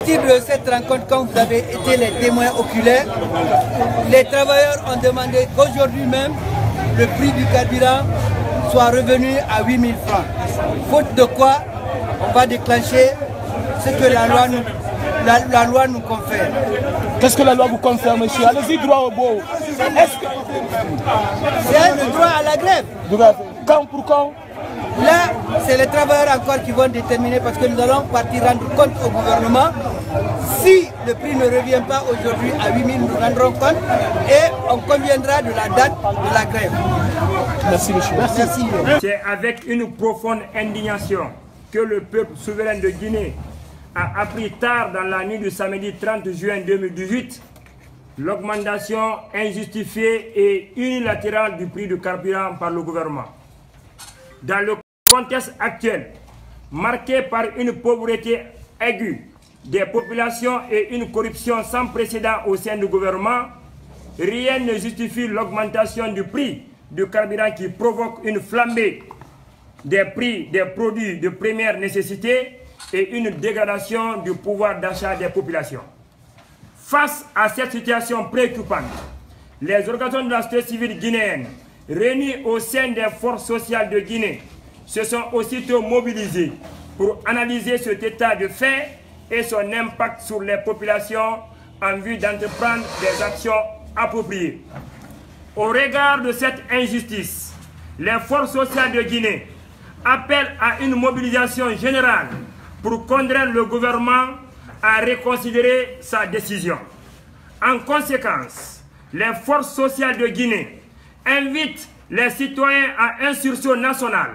partir de cette rencontre, quand vous avez été les témoins oculaires, les travailleurs ont demandé qu'aujourd'hui même, le prix du carburant soit revenu à 8 000 francs. Faute de quoi, on va déclencher ce que la loi nous confère. Qu'est-ce que la loi vous confère, monsieur? Allez-y droit au bout. C'est le droit à la grève. Quand pour quand? Là, c'est les travailleurs encore qui vont déterminer parce que nous allons partir rendre compte au gouvernement. Si le prix ne revient pas aujourd'hui à 8 000, nous rendrons compte et on conviendra de la date de la grève. Merci, monsieur. Merci. C'est avec une profonde indignation que le peuple souverain de Guinée a appris tard dans la nuit du samedi 30 juin 2018 l'augmentation injustifiée et unilatérale du prix du carburant par le gouvernement. Dans le contexte actuel, marqué par une pauvreté aiguë des populations et une corruption sans précédent au sein du gouvernement, rien ne justifie l'augmentation du prix du carburant qui provoque une flambée des prix des produits de première nécessité et une dégradation du pouvoir d'achat des populations. Face à cette situation préoccupante, les organisations de la société civile guinéenne, réunies au sein des forces sociales de Guinée, se sont aussitôt mobilisées pour analyser cet état de fait et son impact sur les populations en vue d'entreprendre des actions appropriées. Au regard de cette injustice, les forces sociales de Guinée appellent à une mobilisation générale pour contraindre le gouvernement à reconsidérer sa décision. En conséquence, les forces sociales de Guinée invitent les citoyens à un sursaut national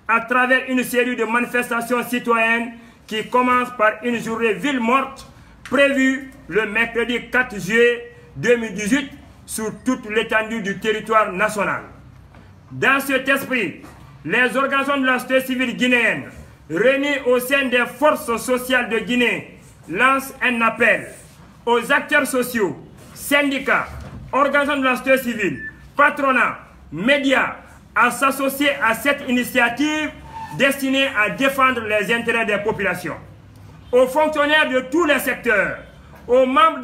à travers une série de manifestations citoyennes qui commencent par une journée ville morte prévue le mercredi 4 juillet 2018 sur toute l'étendue du territoire national. Dans cet esprit, les organisations de la société civile guinéenne réunies au sein des forces sociales de Guinée lancent un appel aux acteurs sociaux, syndicats, organisations de la société civile, patronat, médias à s'associer à cette initiative destinée à défendre les intérêts des populations. Aux fonctionnaires de tous les secteurs, aux membres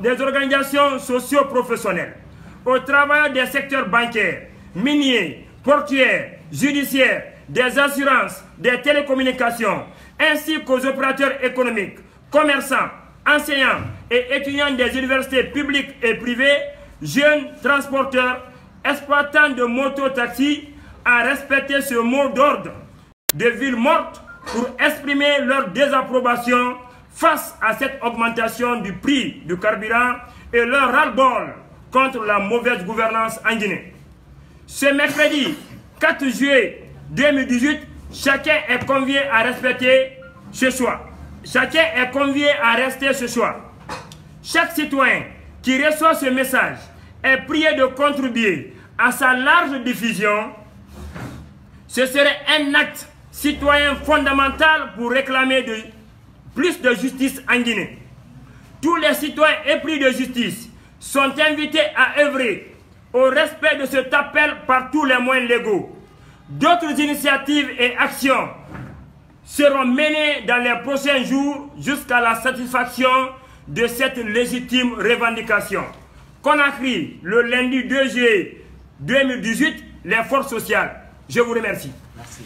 des organisations socio-professionnelles, aux travailleurs des secteurs bancaires, miniers, portuaires, judiciaires, des assurances, des télécommunications, ainsi qu'aux opérateurs économiques, commerçants, enseignants et étudiants des universités publiques et privées, jeunes transporteurs, exploitants de moto-taxis, à respecter ce mot d'ordre de ville morte pour exprimer leur désapprobation face à cette augmentation du prix du carburant et leur ras-le-bol contre la mauvaise gouvernance en Guinée. Ce mercredi 4 juillet 2018, chacun est convié à respecter ce choix. Chacun est convié à rester ce choix. Chaque citoyen qui reçoit ce message est prié de contribuer à sa large diffusion. Ce serait un acte citoyen fondamental pour réclamer plus de justice en Guinée. Tous les citoyens épris de justice sont invités à œuvrer au respect de cet appel par tous les moyens légaux. D'autres initiatives et actions seront menées dans les prochains jours jusqu'à la satisfaction de cette légitime revendication. Conakry, le lundi 2 juillet 2018, les forces sociales. Je vous remercie. Merci.